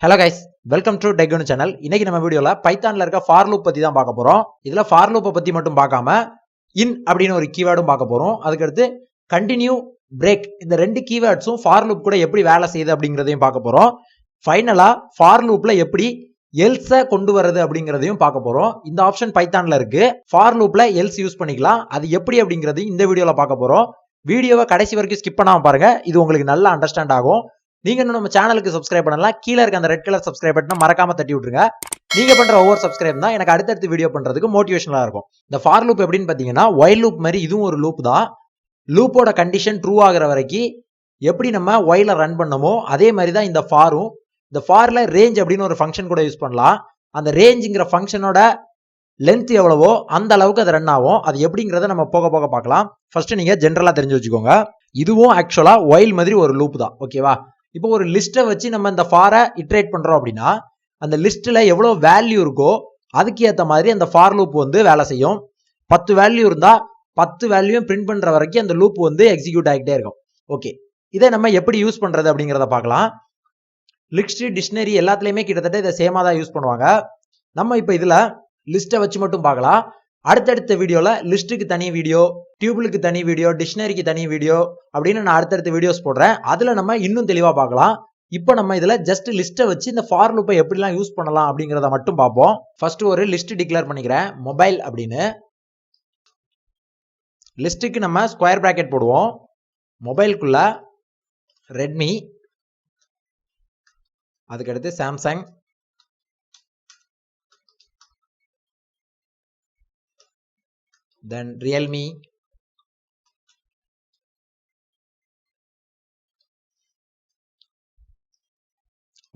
Hello guys, welcome to Ganu channel. இன்னைக்கு நம்ம வீடியோல பைத்தான்ல இருக்க for loop பத்தி தான் பார்க்க போறோம். இதுல for loop பத்தி மட்டும் பார்க்காம in அப்படின ஒரு கீவேர்டும் பார்க்க போறோம். அதுக்கு அடுத்து continue, break இந்த ரெண்டு கீவேர்ட்ஸும் for loop கூட எப்படி வேலை செய்யுது அப்படிங்கறதையும் பார்க்க போறோம். ஃபைனலா for loopல எப்படி else கொண்டு வரது அப்படிங்கறதையும் பார்க்க போறோம். இந்த ஆப்ஷன் பைத்தான்ல இருக்கு. for loopல else யூஸ் பண்ணிக்கலாம். அது எப்படி அப்படிங்கறது இந்த வீடியோல பார்க்க போறோம். வீடியோவை கடைசி வரைக்கும் ஸ்கிப் பண்ணாம பாருங்க. இது உங்களுக்கு நல்லா அண்டர்ஸ்டாண்ட் ஆகும். நீங்க இன்னும் நம்ம சேனலுக்கு சப்ஸ்கிரைப் பண்ணலாம். கீழ இருக்க அந்த ரெட் கலர் சப்ஸ்கிரைப் பட்டனை மறக்காம தட்டி விட்டுருங்க. நீங்க பண்ற ஒவ்வொரு சப்ஸ்கிரைப் தான் எனக்கு அடுத்தடுத்து வீடியோ பண்றதுக்கு மோட்டிவேஷனலா இருக்கும். இந்த ஃபார் லூப் எப்படின்னு பாத்தீங்கன்னா while loop மாதிரி இதுவும் ஒரு லூப் தான். லூப்போட கண்டிஷன் ட்ரூ ஆகுற வரைக்கும் எப்படி நம்ம while ரன் பண்ணமோ அதே மாதிரி தான் இந்த ஃபாரும். இந்த ஃபார்ல ரேஞ்ச் அப்படின்னு ஒரு ஃபங்க்ஷன் கூட யூஸ் பண்ணலாம். அந்த ரேஞ்ச்ங்கிற ஃபங்க்ஷனோட லென்த் எவ்வளவோ அந்த அளவுக்கு அது ரன் ஆகும். அது எப்படிங்கறத நம்ம போக போக பார்க்கலாம். ஃபர்ஸ்ட் நீங்க ஜெனரலா தெரிஞ்சு வச்சுக்கோங்க. இதுவும் ஆக்சுவலா while மாதிரி ஒரு லூப் தான். ஓகேவா? இப்போ ஒரு லிஸ்ட்டை வச்சு நம்ம இந்த ஃபாரை இட்ரேட் பண்றோம் அப்படின்னா அந்த லிஸ்ட்ல எவ்வளவு வேல்யூ இருக்கோ அதுக்கு ஏற்ற மாதிரி அந்த ஃபார் லூப் வந்து வேலை செய்யும். 10 வேல்யூ இருந்தா 10 வேல்யூயும் பிரிண்ட் பண்ற வரைக்கும் அந்த லூப் வந்து எக்ஸிக்யூட் ஆகிட்டே இருக்கும். ஓகே, இதை நம்ம எப்படி யூஸ் பண்றது அப்படிங்கிறத பார்க்கலாம். லிஸ்ட், டிக்ஷனரி எல்லாத்துலயுமே கிட்டத்தட்ட இதை சேமா தான் யூஸ் பண்ணுவாங்க. நம்ம இப்போ இதுல லிஸ்ட்டை வச்சு மட்டும் பார்க்கலாம். அடுத்தடுத்த வீடியோல லிஸ்ட்டுக்கு தனி வீடியோ, டியூபிளுக்கு தனி வீடியோ, டிக்ஷனரிக்கு தனி வீடியோ அப்படின்னு நான் அடுத்தடுத்த வீடியோஸ் போடுறேன். அதுல நம்ம இன்னும் தெளிவா பார்க்கலாம். இப்போ நம்ம இதுல ஜஸ்ட் லிஸ்ட்டை வச்சு இந்த ஃபார் லூப்பை எப்படிலாம் யூஸ் பண்ணலாம் அப்படிங்கறத மட்டும் பார்ப்போம். ஃபர்ஸ்ட் ஒரு லிஸ்ட் டிக்ளேர் பண்ணிக்கிறேன், மொபைல் அப்படின்னு. லிஸ்ட்டுக்கு நம்ம ஸ்கொயர் பிராக்கெட் போடுவோம். மொபைலுக்குள்ள ரெட்மி, அதுக்கடுத்து Samsung, then Realme,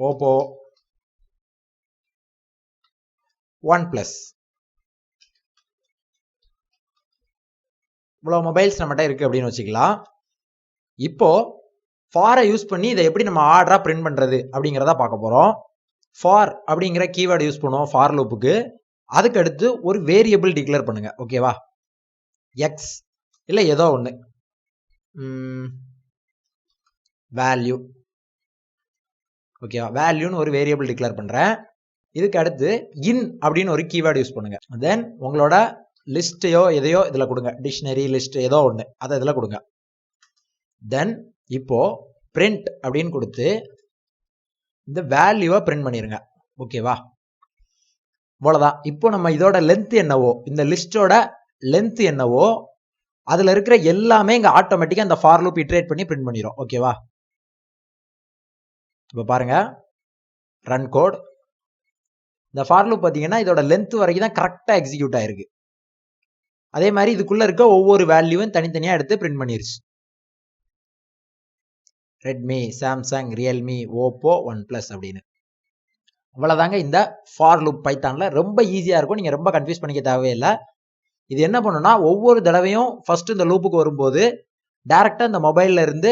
Oppo, OnePlus. இவ்வளவு மொபைல்ஸ் நம்மகிட்ட இருக்கு அப்படின்னு வச்சுக்கலாம். இப்போ ஃபாரை யூஸ் பண்ணி இதை எப்படி நம்ம ஆர்டரா பிரிண்ட் பண்றது அப்படிங்கிறத பார்க்க போறோம். ஃபார் அப்படிங்கிற கீவேர்டு யூஸ் பண்ணுவோம் ஃபார் லூப்புக்கு. அதுக்கு அடுத்து ஒரு வேரியபிள் டிக்ளேர் பண்ணுங்க. ஓகேவா? எக்ஸ் இல்ல ஏதோ ஒண்ணு, வேல்யூ. ஓகேவா? வேல்யூன்னு ஒரு வேரியபிள் டிக்ளேர் பண்றேன். இதுக்கு அடுத்து இன் அப்படின்னு ஒரு கீவேர்டு யூஸ் பண்ணுங்க. தென் உங்களோட லிஸ்டையோ எதையோ இதுல கொடுங்க. டிக்ஷனரி, லிஸ்ட் ஏதோ ஒண்ணு அதை இதுல கொடுங்க. தென் இப்போ பிரிண்ட் அப்படின்னு கொடுத்து இந்த வேல்யூவை பிரிண்ட் பண்ணிருங்க. ஓகேவா? இவ்வளவுதான். இப்போ நம்ம இதோட லென்த் என்னவோ, இந்த லிஸ்டோட லென்த் என்னவோ அதுல இருக்கிற எல்லாமே இங்க ஆட்டோமேட்டிக்கா இந்த ஃபார் லூப் இட்டரேட் பண்ணி பிரிண்ட் பண்ணிரும். ஓகேவா? இப்ப பாருங்க, ரன் கோட். இந்த ஃபார் லூப் பாத்தீங்கன்னா இதோட லென்த் வரைக்கும் தான் கரெக்டா எக்ஸிக்யூட் ஆயிருக்கு. அதே மாதிரி இதுக்குள்ள இருக்க ஒவ்வொரு வேல்யூவும் தனித்தனியா எடுத்து பிரிண்ட் பண்ணிருச்சு. Redmi, Samsung, Realme, Oppo, one plus அப்படின்னு. அவ்வளவுதாங்க இந்த ஃபார் லூப் பைத்தான்ல. ரொம்ப ஈஸியா இருக்கும். நீங்க ரொம்ப கன்ஃபியூஸ் பண்ணிக்க தேவையில்லை. இது என்ன பண்ணுன்னா ஒவ்வொரு தடவையும் ஃபர்ஸ்ட் இந்த லூப்புக்கு வரும்போது டைரக்டா இந்த மொபைல்ல இருந்து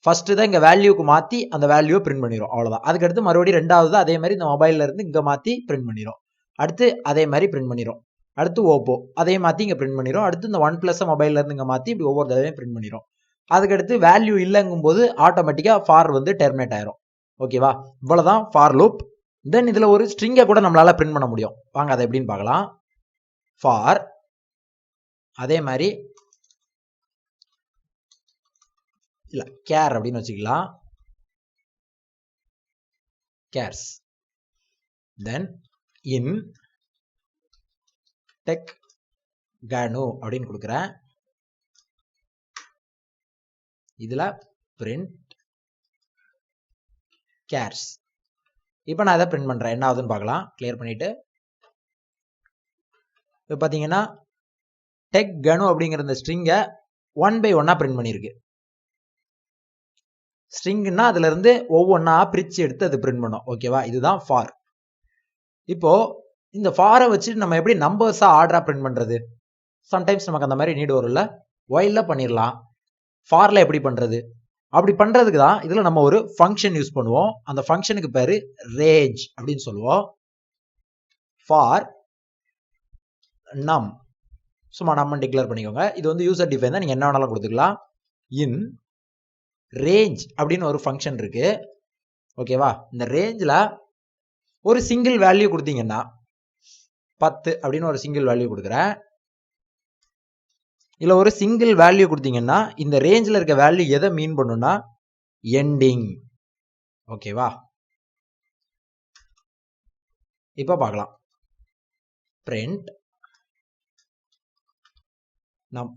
ஃபர்ஸ்ட் தான் இங்க வேல்யூக்கு மாத்தி அந்த வேல்யூவை பிரிண்ட் பண்ணிரும். அவ்வளவுதான். அதுக்கடுத்து மறுபடியும் ரெண்டாவது அதே மாதிரி இந்த மொபைல்ல இருந்து இங்க மாத்தி பிரிண்ட் பண்ணிரும். அடுத்து அதே மாதிரி பிரிண்ட் பண்ணிரும். அடுத்து ஓப்போ அதே மாத்தி இங்க பிரிண்ட் பண்ணிரும். அடுத்து இந்த ஒன் பிளஸ் மொபைல்ல இருந்து இங்க மாத்தி இப்படி ஒவ்வொரு தடவையும் பிரிண்ட் பண்ணிரும். அதுக்கடுத்து வேல்யூ இல்லைங்கும் போது ஆட்டோமேட்டிக்கா ஃபார் வந்து டெர்மினேட் ஆயிரும். ஓகேவா? இவ்வளவுதான் ஃபார் லூப். தென் இதுல ஒரு ஸ்ட்ரிங்கை கூட நம்மளால பிரிண்ட் பண்ண முடியும். வாங்க அதை எப்படின்னு பார்க்கலாம். ஃபார் அதே மாதிரி இல்ல கேர் அப்படின்னு வச்சுக்கலாம். கேர்ஸ். தென் இன் டெக் கனு அப்படின்னு கொடுக்குறேன். இதுல பிரிண்ட் கேர்ஸ். இப்போ நான் இதை பிரிண்ட் பண்றேன். என்ன ஆகுதுன்னு பார்க்கலாம். கிளியர் பண்ணிட்டு இப்போ பாத்தீங்கன்னா டெக் கனு அப்படிங்கிற இந்த ஸ்ட்ரிங்கை 1 by 1 பிரிண்ட் பண்ணிருக்கு. ஸ்ட்ரிங்னா அதுல இருந்து ஒவ்வொன்னா பிரிச்சு எடுத்து அது பிரிண்ட் பண்ணும். ஓகேவா? இதுதான் ஃபார். இப்போ இந்த ஃபாரை வச்சு நம்ம எப்படி நம்பர்ஸா ஆர்டரா பிரிண்ட் பண்றது? சம்டைம்ஸ் நமக்கு அந்த மாதிரி நீடு வரும்ல. whileல பண்ணிடலாம். ஃபார்ல எப்படி பண்றது? அப்படி பண்றதுக்கு தான் இதுல நம்ம ஒரு ஃபங்க்ஷன் யூஸ் பண்ணுவோம். அந்த ஃபங்க்ஷனுக்கு பேரு ரேஞ்ச் அப்படின்னு சொல்லுவோம். ஃபார் நம், சும்மா நம்ம டிக்ளேர் பண்ணிக்கோங்க. இது வந்து யூசர் டிஃபைன் தான், நீங்க என்ன வேணாலும் கொடுத்துக்கலாம். இன் ரேஞ்ச் அப்படின்னு ஒரு ஃபங்க்ஷன் இருக்கு. ஓகேவா? இந்த ரேஞ்சில் ஒரு சிங்கிள் வேல்யூ கொடுத்தீங்கன்னா 10 அப்படின்னு ஒரு சிங்கிள் வேல்யூ கொடுக்குறேன். இல்லை ஒரு சிங்கிள் வேல்யூ கொடுத்தீங்கன்னா இந்த ரேஞ்சில் இருக்க வேல்யூ எதை மீன் பண்ணுன்னா எண்டிங். ஓகேவா? இப்போ பார்க்கலாம். பிரிண்ட் நம்.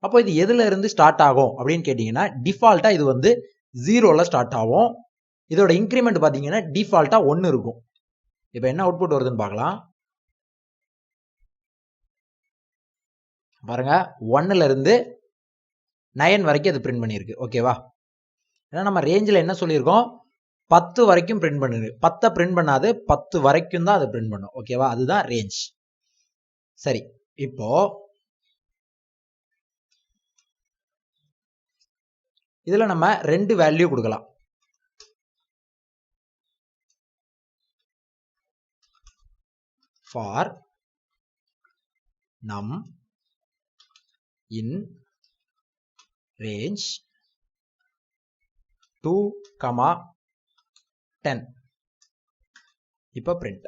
அப்போ இது எதுல இருந்து ஸ்டார்ட் ஆகும் அப்படின்னு கேட்டீங்கன்னா டிஃபால்ட்டா இது வந்து 0ல ஸ்டார்ட் ஆகும். இதோட இன்க்ரிமெண்ட் பாத்தீங்கன்னா டிஃபால்ட்டா 1 இருக்கும். இப்போ என்ன அவுட்புட் வருதுன்னு பார்க்கலாம். பாருங்க 1ல இருந்து 9 வரைக்கும் அது பிரிண்ட் பண்ணியிருக்கு. ஓகேவா? ஏன்னா நம்ம ரேஞ்சில் என்ன சொல்லியிருக்கோம், 10 வரைக்கும் பிரிண்ட் பண்ணுது. 10 பிரிண்ட் பண்ணாது, 10 வரைக்கும் தான் அது பிரிண்ட் பண்ணும். ஓகேவா? அதுதான் ரேஞ்ச். சரி, இப்போ இதுல நம்ம 2 வேல்யூ கொடுக்கலாம். For num in range 2, 10. இப்போ print.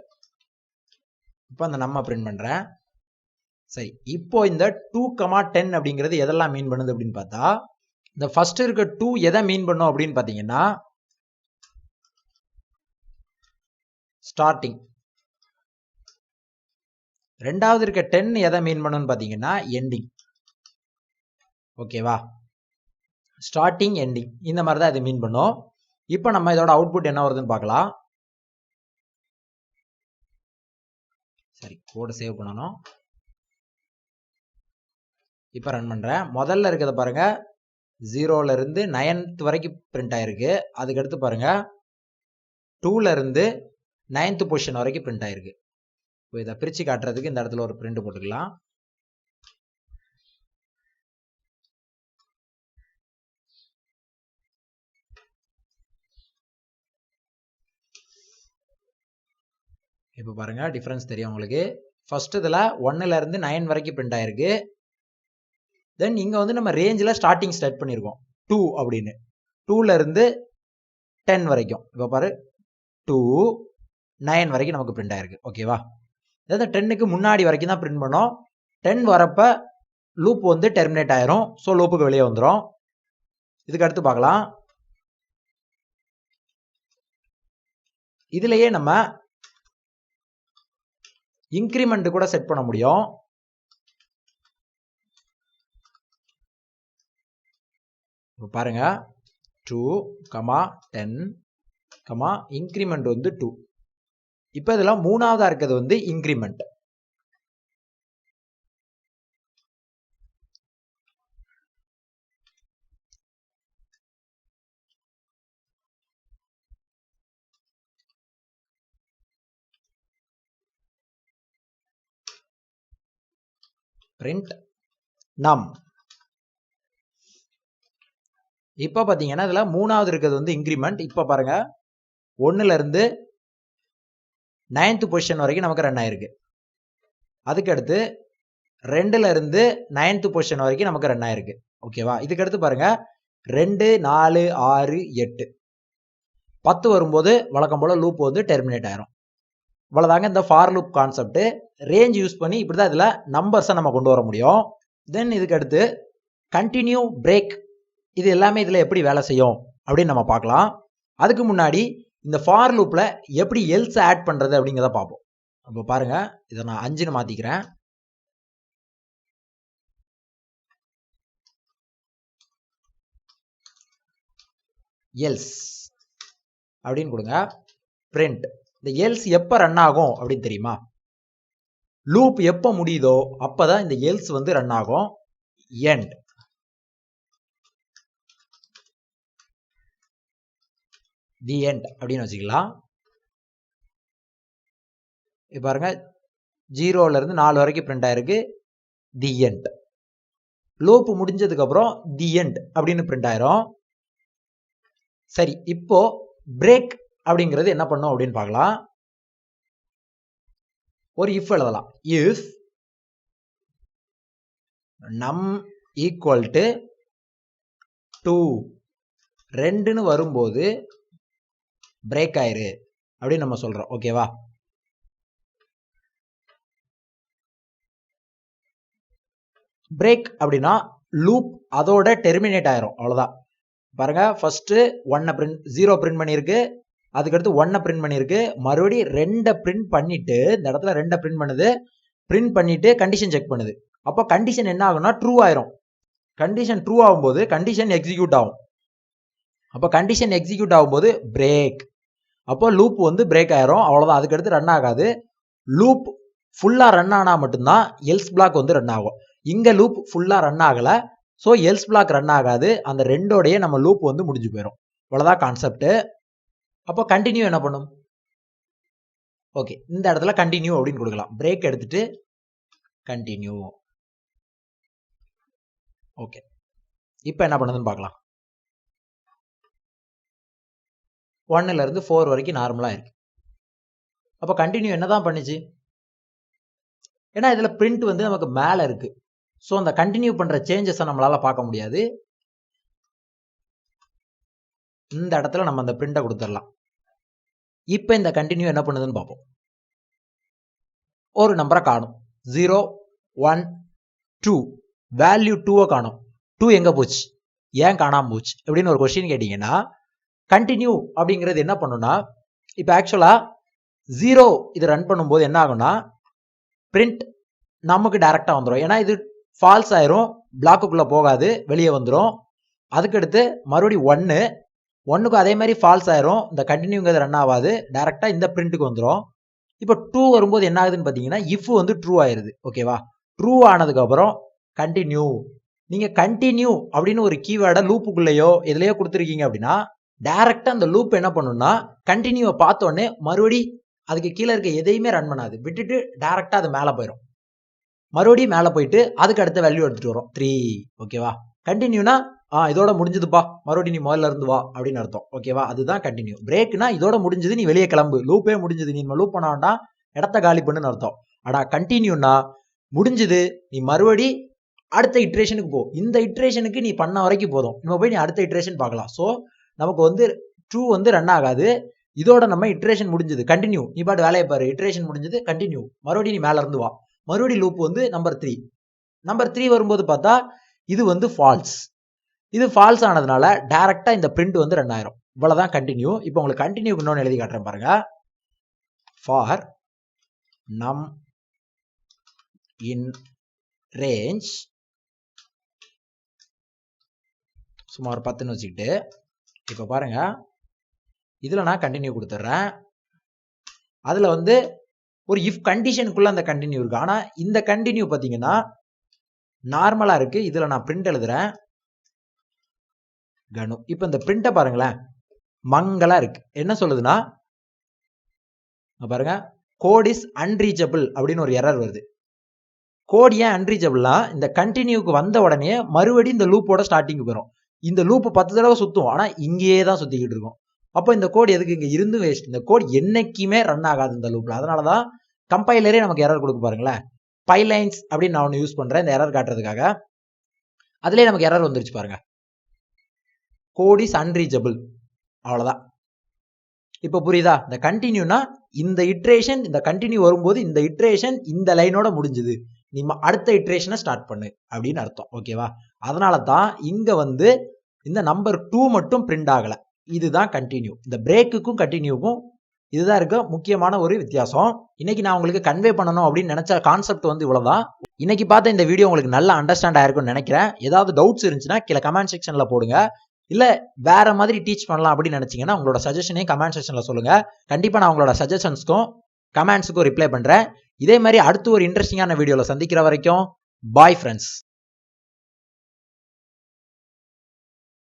இப்போ அந்த நம்ம print பண்றேன். சரி, இப்போ இந்த 2, 10 அப்படிங்கிறது எதெல்லாம் மீன் பண்ணுது அப்படின்னு பார்த்தா, இந்த ஃபர்ஸ்ட் இருக்க 2 எதை மீன் பண்ணும் அப்படின்னு பார்த்தீங்கன்னா ஸ்டார்டிங். ரெண்டாவது இருக்க 10 எதை மீன் பண்ணுன்னு பார்த்தீங்கன்னா எண்டிங். ஓகேவா? ஸ்டார்டிங் எண்டிங் இந்த மாதிரி தான் இது மீன் பண்ணும். இப்போ நம்ம இதோட அவுட்புட் என்ன வருதுன்னு பார்க்கலாம். சரி, கோட் சேவ் பண்ணணும். இப்போ ரன் பண்றேன். முதல்ல இருக்கிறத பாருங்க, 0ல இருந்து 9th வரைக்கும் பிரிண்ட் ஆயிருக்கு. அதுக்கடுத்து பாருங்க 2ல இருந்து 9th பொசிஷன் வரைக்கும் பிரிண்ட் ஆயிருக்கு. இப்போ இதை பிரிச்சு காட்டுறதுக்கு இந்த இடத்துல ஒரு பிரிண்ட் போட்டுக்கலாம். இப்போ பாருங்க டிஃபரன்ஸ் தெரியும் உங்களுக்கு. ஃபர்ஸ்ட் இதுல 1ல இருந்து 9 வரைக்கும் பிரிண்ட் ஆயிருக்கு. தென் இங்க வந்து நம்ம ரேஞ்சில் ஸ்டார்டிங் ஸ்டார்ட் பண்ணியிருக்கோம் 2 அப்படின்னு. 2ல இருந்து 10 வரைக்கும். இப்போ பாரு 2, 9 வரைக்கும் நமக்கு பிரிண்ட் ஆயிருக்கு. ஓகேவா? அதாவது 10க்கு முன்னாடி வரைக்கும் தான் பிரிண்ட் பண்ணோம். 10 வரப்ப லூப் வந்து டெர்மினேட் ஆயிரும். ஸோ லூப்புக்கு வெளியே வந்துடும். இதுக்கு அடுத்து பார்க்கலாம். இதுலயே நம்ம இன்கிரிமெண்ட் கூட செட் பண்ண முடியும். பாருங்க 2, 10, இன்கிரிமெண்ட் வந்து 2. இப்போ இதெல்லாம் மூணாவதா இருக்கிறது வந்து இன்கிரிமெண்ட். பிரிண்ட் நம். இப்போ பாத்தீங்கன்னா இதுல மூணாவது இருக்கிறது வந்து இன்கிரிமெண்ட். இப்போ பாருங்க 1ல இருந்து 9th பொசிஷன் வரைக்கும் நமக்கு ரன் ஆயிருக்கு. அதுக்கு அடுத்து 2ல இருந்து 9th பொசிஷன் வரைக்கும் நமக்கு ரன் ஆயிருக்கு. ஓகேவா? இதுக்கு அடுத்து பாருங்க 2, 4, 6, 8, 10 வரும்போது வழக்கம் போல லூப் வந்து டெர்மினேட் ஆயிரும். இவ்வளவுதாங்க இந்த for loop concept. Range use பண்ணி இப்படிதான் இதுல நம்பர்ஸை நம்ம கொண்டு வர முடியும். தென் இதுக்கு அடுத்து கண்டினியூ, பிரேக், இது எல்லாமே இதுல எப்படி வேலை செய்யும் அப்படின்னு நம்ம பார்க்கலாம். அதுக்கு முன்னாடி இந்த ஃபார் லூப்ல எப்படி எல்ஸ் ஆட் பண்றது அப்படிங்கிறத பார்ப்போம். அப்போ பாருங்க, இதை நான் 5ன்னு மாத்திக்கிறேன். எல்ஸ் அப்படின்னு கொடுங்க. பிரிண்ட். இந்த எல்ஸ் எப்ப ரன் ஆகும் அப்படின்னு தெரியுமா? லூப் எப்ப முடியுதோ அப்பதான் இந்த எல்ஸ் வந்து ரன் ஆகும். எண்ட். தி எண்ட் அப்படின்னு வச்சுக்கலாம். இப்ப பாருங்க 0ல இருந்து 4 வரைக்கும் பிரிண்ட் ஆயிருக்கு. The end. லூப் முடிஞ்சதுக்கு அப்புறம் தி எண்ட் அப்படின்னு பிரிண்ட் ஆயிரும். சரி, இப்போ பிரேக் அப்படிங்கிறது என்ன பண்ணும் அப்படின்னு பார்க்கலாம். ஒரு இஃப் எழுதலாம். இஃப் நம் ஈக்குவல் டு 2 2ன்னு வரும்போது பிரேக் ஆயிரு அப்படின்னு நம்ம சொல்றோம். ஓகேவா? பிரேக் அப்படின்னா லூப் அதோட டெர்மினேட் ஆயிரும், அவ்வளவுதான். பாருங்க, ஃபர்ஸ்ட் 1 பிரிண்ட் 0 பிரிண்ட் பண்ணிருக்கு, அதுக்கடுத்து 1 பிரிண்ட் பண்ணிருக்கு, மறுபடியும் 2 பிரிண்ட் பண்ணிட்டு இந்த இடத்துல 2 பிரிண்ட் பண்ணுது, பிரிண்ட் பண்ணிட்டு கண்டிஷன் செக் பண்ணுது. அப்போ கண்டிஷன் என்ன ஆகும்னா ட்ரூ ஆயிரும். கண்டிஷன் ட்ரூ ஆகும்போது கண்டிஷன் எக்ஸிக்யூட் ஆகும். அப்போ கண்டிஷன் எக்ஸிக்யூட் ஆகும்போது பிரேக், அப்போ லூப் வந்து பிரேக் ஆயிரும், அவ்வளவுதான். அதுக்கடுத்து ரன் ஆகாது. லூப் ஃபுல்லா ரன் ஆனா மட்டும்தான் எல்ஸ் பிளாக் வந்து ரன் ஆகும். இங்க லூப் ஃபுல்லா ரன் ஆகல, ஸோ எல்ஸ் பிளாக் ரன் ஆகாது. அந்த ரெண்டோடைய நம்ம லூப் வந்து முடிஞ்சு போயிடும். இவ்வளவுதான் கான்செப்ட். அப்போ கண்டினியூ என்ன பண்ணும்? ஓகே, இந்த இடத்துல கண்டினியூ அப்படின்னு கொடுக்கலாம். பிரேக் எடுத்துட்டு கண்டினியூ. ஓகே, இப்போ என்ன பண்ணுதுன்னு பார்க்கலாம். 1ல இருந்து 4 வரைக்கும் நார்மலா இருக்கு. அப்போ கண்டினியூ என்னதான் பண்ணுச்சு? ஏன்னா இதுல பிரிண்ட் வந்து நமக்கு மேல இருக்கு, ஸோ அந்த கண்டினியூ பண்ற சேஞ்சஸை நம்மளால பார்க்க முடியாது. இந்த இடத்துல நம்ம அந்த பிரிண்டை கொடுத்துடலாம். இப்போ இந்த கண்டினியூ என்ன பண்ணுதுன்னு பார்ப்போம். ஒரு நம்பரை காணும், 0 1 2, வேல்யூ 2 காணும். 2 எங்க போச்சு, ஏன் காணாம போச்சு அப்படின்னு ஒரு கொஸ்டின் கேட்டீங்கன்னா, கண்டினியூ அப்படிங்கிறது என்ன பண்ணுன்னா, இப்போ ஆக்சுவலா 0 இது ரன் பண்ணும்போது என்ன ஆகும்னா பிரிண்ட் நமக்கு டைரக்டா வந்துடும். ஏன்னா இது ஃபால்ஸ் ஆயிரும், பிளாக்குக்குள்ள போகாது, வெளியே வந்துடும். அதுக்கடுத்து மறுபடியும் 1க்கு அதே மாதிரி ஃபால்ஸ் ஆயிரும், இந்த கண்டினியூங்கிறது ரன் ஆகாது, டைரக்டா இந்த பிரிண்ட்டுக்கு வந்துடும். இப்போ 2 வரும்போது என்ன ஆகுதுன்னு பார்த்தீங்கன்னா இஃப் வந்து ட்ரூ ஆயிருது. ஓகேவா? ட்ரூ ஆனதுக்கு அப்புறம் கண்டினியூ. நீங்க கண்டினியூ அப்படின்னு ஒரு கீவேர்டை லூப்புக்குள்ளேயோ எதுலையோ கொடுத்துருக்கீங்க அப்படின்னா டைரக்டா அந்த லூப் என்ன பண்ணுன்னா கண்டினியூவை பார்த்தோன்னே மறுபடி அதுக்கு கீழே இருக்க எதையுமே ரன் பண்ணாது, விட்டுட்டு டைரக்டா அது மேலே போயிடும். மறுபடியும் மேலே போயிட்டு அதுக்கு அடுத்த வேல்யூ எடுத்துட்டு வரும் 3. ஓகேவா? கண்டினியூனா இதோட முடிஞ்சதுப்பா, மறுபடியும் நீ முதல்ல இருந்து வா அப்படின்னு அர்த்தம். ஓகேவா? அதுதான் கண்டினியூ. பிரேக்னா இதோட முடிஞ்சது, நீ வெளியே கிளம்பு, லூப்பே முடிஞ்சது, நீ லூப் பண்ண வேண்டாம், இடத்த காலி பண்ணுன்னு அர்த்தம். ஆனா கண்டினியூனா முடிஞ்சது, நீ மறுபடி அடுத்த இட்ரேஷனுக்கு போ, இந்த இட்ரேஷனுக்கு நீ பண்ண வரைக்கும் போதும், நம்ம போய் நீ அடுத்த இட்ரேஷன் பார்க்கலாம். ஸோ நமக்கு வந்து ட்ரூ வந்து ரன் ஆகாது, இதோட நம்ம இட்ரேஷன் முடிஞ்சது, கண்டினியூ, நீ பாட்டு வேலையை பாரு, இட்ரேஷன் முடிஞ்சது, கண்டினியூ, மறுபடியும் நீ மேல இருந்து வா, மறுபடியும் லூப் வந்து நம்பர் 3. நம்பர் 3 வரும்போது பார்த்தா இது வந்து ஃபால்ஸ். இது ஃபால்ஸ் ஆனதுனால டைரக்டா இந்த பிரிண்ட் வந்து ரன் ஆயிரும். இவ்வளவுதான் கண்டினியூ. இப்போ உங்களுக்கு கண்டினியூ இன்னொன்னு எழுதி காட்டுறேன் பாருங்க. ஃபார் நம் இன் ரேஞ்ச் சும்மா ஒரு 10ன்னு வச்சுக்கிட்டு, இப்போ பாருங்க இதுல நான் கண்டினியூ கொடுத்துட்றேன். அதுல வந்து ஒரு இஃப் கண்டிஷனுக்குள்ள அந்த கண்டினியூ இருக்கு. ஆனா இந்த கண்டினியூ பாத்தீங்கன்னா நார்மலா இருக்கு. இதுல நான் பிரிண்ட் எழுதுறேன் கனு. இப்ப இந்த பிரிண்ட பாருங்களேன், மங்களா இருக்கு. என்ன சொல்லுதுன்னா பாருங்க, கோட் இஸ் அன்ரீச்சபிள் அப்படின்னு ஒரு எரர் வருது. கோட் ஏன் அன்ரீச்சபிள்னா இந்த கண்டினியூக்கு வந்த உடனே மறுபடியும் இந்த லூப்போட ஸ்டார்டிங் வரும். இந்த லூப் 10 தடவை சுத்தும், ஆனா இங்கேயே தான் சுத்திக்கிட்டு இருக்கும். அப்போ இந்த கோட் எதுக்கு இங்க இருந்து வேஸ்ட்? இந்த கோட் என்னைக்குமே ரன் ஆகாது இந்த லூப்ல. அதனாலதான் கம்பைலரே நமக்கு எரர் கொடுக்க பாருங்களேன். பைலைன்ஸ் அப்படின்னு நான் ஒன்று யூஸ் பண்றேன் இந்த எரர் காட்டுறதுக்காக. அதுலயே நமக்கு எரர் வந்துருச்சு பாருங்க, கோட் இஸ் அன்ரீச்சபிள். அவ்வளவுதான். இப்போ புரியுதா? இந்த கண்டினியூனா இந்த இட்ரேஷன், இந்த கண்டினியூ வரும்போது இந்த இட்ரேஷன் இந்த லைனோட முடிஞ்சது, நீ அடுத்த இட்ரேஷனை ஸ்டார்ட் பண்ணு அப்படின்னு அர்த்தம். ஓகேவா? அதனால தான் இங்க வந்து இந்த நம்பர் 2 மட்டும் பிரிண்ட் ஆகல. இதுதான் கண்டினியூ. இந்த பிரேக்குக்கும் கண்டினியூக்கும் இதுதான் இருக்க முக்கியமான ஒரு வித்தியாசம். இன்னைக்கு நான் உங்களுக்கு கன்வே பண்ணணும் அப்படின்னு நினைச்ச கான்செப்ட் வந்து இவ்வளவுதான். இன்னைக்கு பார்த்த இந்த வீடியோ உங்களுக்கு நல்லா அண்டர்ஸ்டாண்ட் ஆயிருக்கும்னு நினைக்கிறேன். ஏதாவது டவுட்ஸ் இருந்துச்சுன்னா கீழே கமெண்ட் செக்ஷன்ல போடுங்க. இல்ல வேற மாதிரி டீச் பண்ணலாம் அப்படின்னு நினைச்சீங்கன்னா உங்களோட சஜஷனையும் கமெண்ட் செக்ஷன்ல சொல்லுங்க. கண்டிப்பா நான் உங்களோட சஜஷன்ஸ்க்கும் கமெண்ட்ஸுக்கும் ரிப்ளை பண்றேன். இதே மாதிரி அடுத்து ஒரு இன்ட்ரெஸ்டிங்கான வீடியோல சந்திக்கிற வரைக்கும் பாய் ஃப்ரெண்ட்ஸ்.